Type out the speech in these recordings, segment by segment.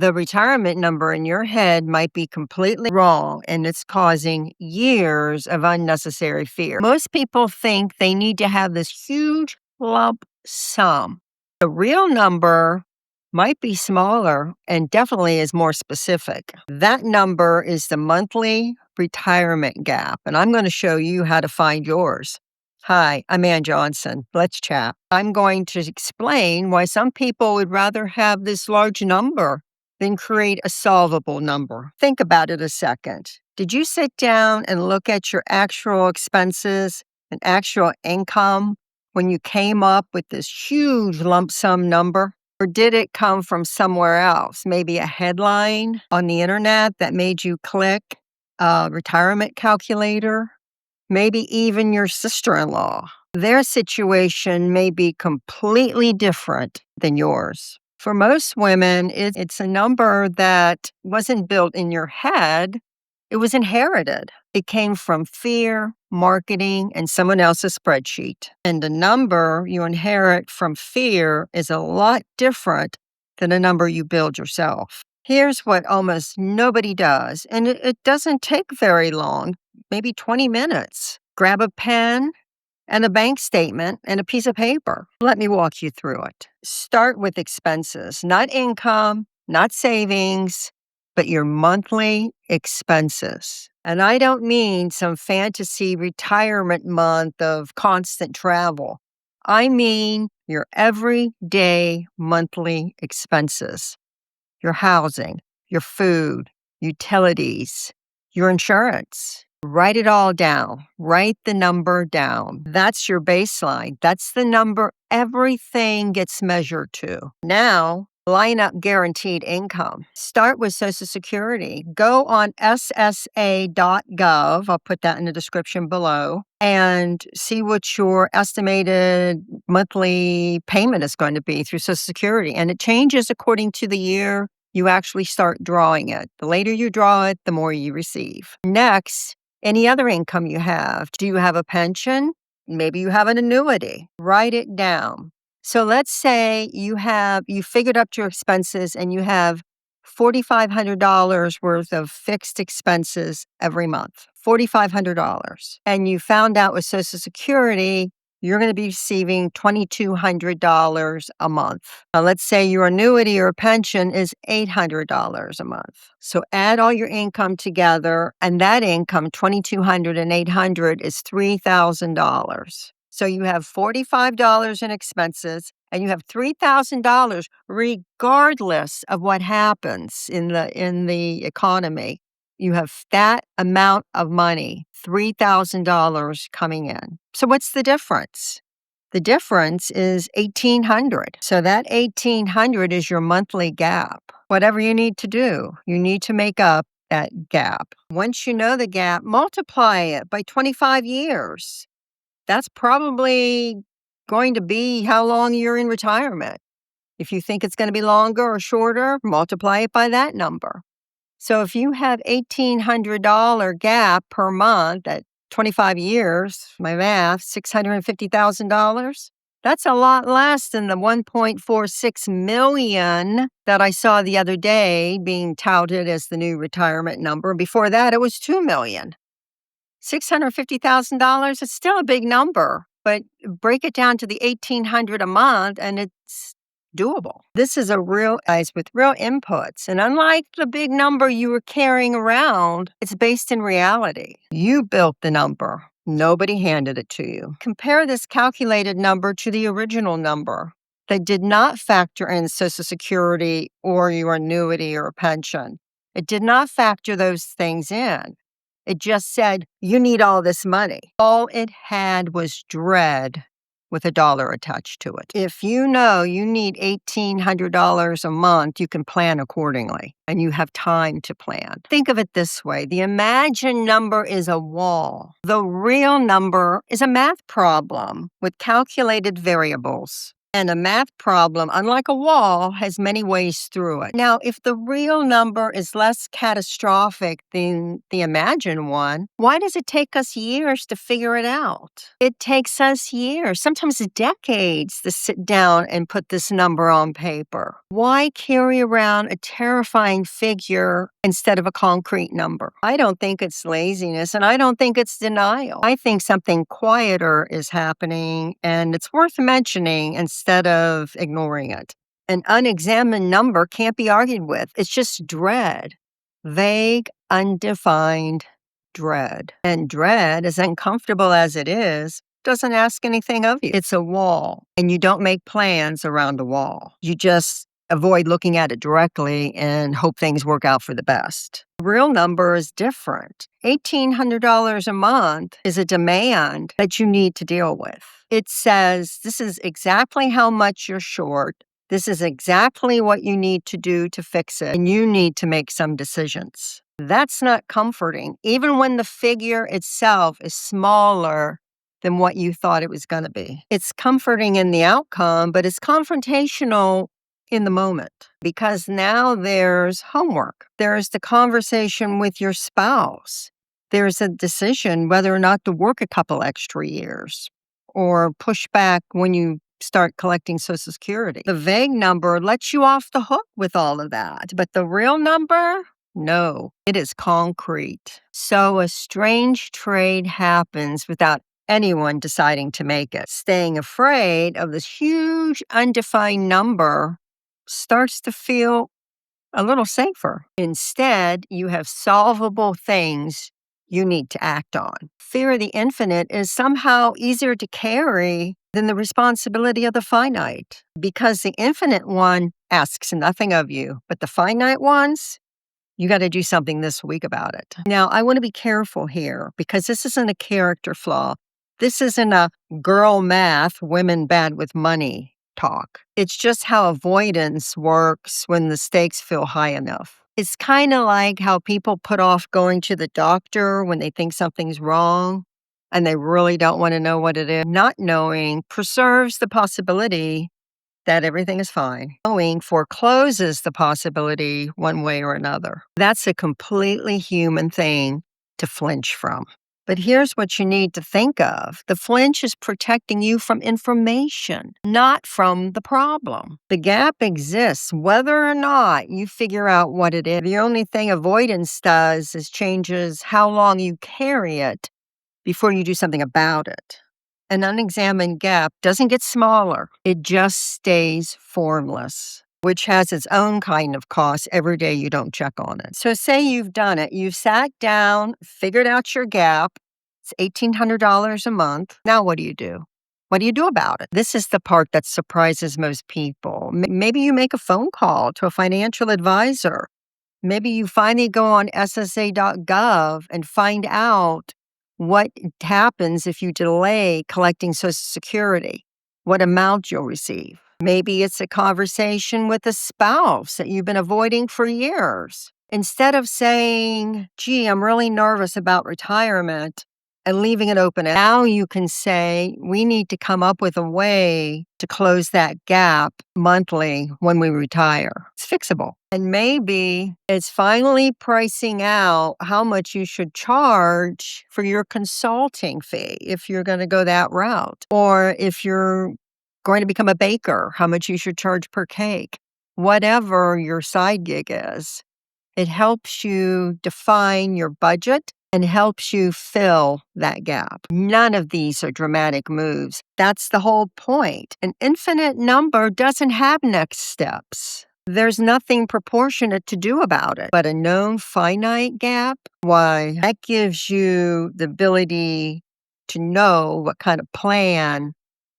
The retirement number in your head might be completely wrong, and it's causing years of unnecessary fear. Most people think they need to have this huge lump sum. The real number might be smaller and definitely is more specific. That number is the monthly retirement gap, and I'm going to show you how to find yours. Hi, I'm Ann Johnson. Let's chat. I'm going to explain why some people would rather have this large number than create a solvable number. Think about it a second. Did you sit down and look at your actual expenses and actual income when you came up with this huge lump sum number? Or did it come from somewhere else? Maybe a headline on the internet that made you click a retirement calculator? Maybe even your sister-in-law. Their situation may be completely different than yours. For most women, it's a number that wasn't built in your head. It was inherited. It came from fear, marketing, and someone else's spreadsheet. And the number you inherit from fear is a lot different than a number you build yourself. Here's what almost nobody does, and it doesn't take very long, maybe 20 minutes. Grab a pen and a bank statement and a piece of paper. Let me walk you through it. Start with expenses, not income, not savings, but your monthly expenses. And I don't mean some fantasy retirement month of constant travel. I mean your everyday monthly expenses, your housing, your food, utilities, your insurance. Write it all down. Write the number down. That's your baseline. That's the number everything gets measured to. Now, line up guaranteed income. Start with Social Security. Go on ssa.gov. I'll put that in the description below and see what your estimated monthly payment is going to be through Social Security. And it changes according to the year you actually start drawing it. The later you draw it, the more you receive. Next, any other income you have. Do you have a pension? Maybe you have an annuity. Write it down. So let's say you figured up your expenses and you have $4,500 worth of fixed expenses every month. $4,500. And you found out with Social Security, you're going to be receiving $2,200 a month. Now, let's say your annuity or pension is $800 a month. So add all your income together, and that income, $2,200 and $800, is $3,000. So you have $45 in expenses, and you have $3,000 regardless of what happens in the economy. You have that amount of money, $3,000 coming in. So what's the difference? The difference is $1,800. So that $1,800 is your monthly gap. Whatever you need to do, you need to make up that gap. Once you know the gap, multiply it by 25 years. That's probably going to be how long you're in retirement. If you think it's going to be longer or shorter, multiply it by that number. So if you have $1,800 gap per month at 25 years, my math, $650,000, that's a lot less than the $1.46 million that I saw the other day being touted as the new retirement number. Before that, it was $2 million. $650,000 is still a big number, but break it down to the $1,800 a month and it's doable. This is a real guys with real inputs. And unlike the big number you were carrying around, it's based in reality. You built the number. Nobody handed it to you. Compare this calculated number to the original number that did not factor in Social Security or your annuity or pension. It did not factor those things in. It just said, you need all this money. All it had was dread with a dollar attached to it. If you know you need $1,800 a month, you can plan accordingly, and you have time to plan. Think of it this way. The imagined number is a wall. The real number is a math problem with calculated variables. And a math problem, unlike a wall, has many ways through it. Now, if the real number is less catastrophic than the imagined one, why does it take us years to figure it out? It takes us years, sometimes decades, to sit down and put this number on paper. Why carry around a terrifying figure instead of a concrete number? I don't think it's laziness, and I don't think it's denial. I think something quieter is happening, and it's worth mentioning instead of ignoring it. An unexamined number can't be argued with. It's just dread. Vague, undefined dread. And dread, as uncomfortable as it is, doesn't ask anything of you. It's a wall, and you don't make plans around the wall. You just avoid looking at it directly and hope things work out for the best. The real number is different. $1,800 a month is a demand that you need to deal with. It says this is exactly how much you're short. This is exactly what you need to do to fix it, and you need to make some decisions. That's not comforting, even when the figure itself is smaller than what you thought it was going to be. It's comforting in the outcome, but it's confrontational in the moment, because now there's homework. There's the conversation with your spouse. There's a decision whether or not to work a couple extra years or push back when you start collecting Social Security. The vague number lets you off the hook with all of that, but the real number, no, it is concrete. So a strange trade happens without anyone deciding to make it. Staying afraid of this huge undefined number starts to feel a little safer. Instead, you have solvable things you need to act on. Fear of the infinite is somehow easier to carry than the responsibility of the finite, because the infinite one asks nothing of you, but the finite ones, you got to do something this week about it. Now, I want to be careful here, because this isn't a character flaw. This isn't a girl math, women bad with money talk. It's just how avoidance works when the stakes feel high enough. It's kind of like how people put off going to the doctor when they think something's wrong and they really don't want to know what it is. Not knowing preserves the possibility that everything is fine. Knowing forecloses the possibility one way or another. That's a completely human thing to flinch from. But here's what you need to think of. The flinch is protecting you from information, not from the problem. The gap exists whether or not you figure out what it is. The only thing avoidance does is changes how long you carry it before you do something about it. An unexamined gap doesn't get smaller. It just stays formless, which has its own kind of cost every day you don't check on it. So say you've done it. You've sat down, figured out your gap. It's $1,800 a month. Now what do you do? What do you do about it? This is the part that surprises most people. Maybe you make a phone call to a financial advisor. Maybe you finally go on SSA.gov and find out what happens if you delay collecting Social Security, what amount you'll receive. Maybe it's a conversation with a spouse that you've been avoiding for years. Instead of saying, gee, I'm really nervous about retirement, and leaving it open, now you can say, we need to come up with a way to close that gap monthly when we retire. It's fixable. And maybe it's finally pricing out how much you should charge for your consulting fee if you're going to go that route. Or if you're going to become a baker, how much you should charge per cake. Whatever your side gig is, it helps you define your budget and helps you fill that gap. None of these are dramatic moves. That's the whole point. An infinite number doesn't have next steps. There's nothing proportionate to do about it. But a known finite gap, why, that gives you the ability to know what kind of plan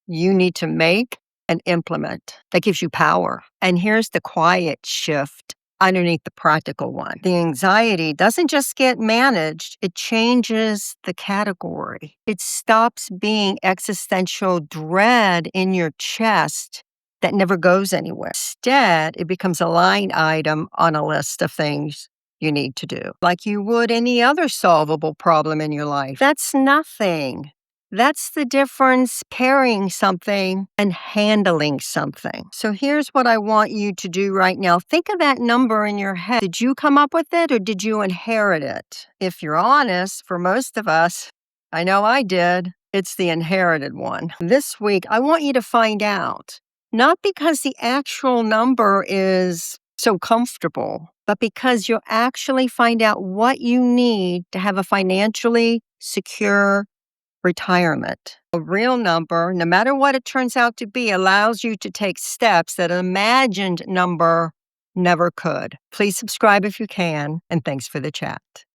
you need to make and implement. That gives you power. And here's the quiet shift underneath the practical one. The anxiety doesn't just get managed, it changes the category. It stops being existential dread in your chest that never goes anywhere. Instead, it becomes a line item on a list of things you need to do, like you would any other solvable problem in your life. That's nothing. That's the difference carrying something and handling something. So here's what I want you to do right now. Think of that number in your head. Did you come up with it or did you inherit it? If you're honest, for most of us, I know I did, it's the inherited one. This week, I want you to find out, not because the actual number is so comfortable, but because you'll actually find out what you need to have a financially secure retirement. A real number, no matter what it turns out to be, allows you to take steps that an imagined number never could. Please subscribe if you can, and thanks for the chat.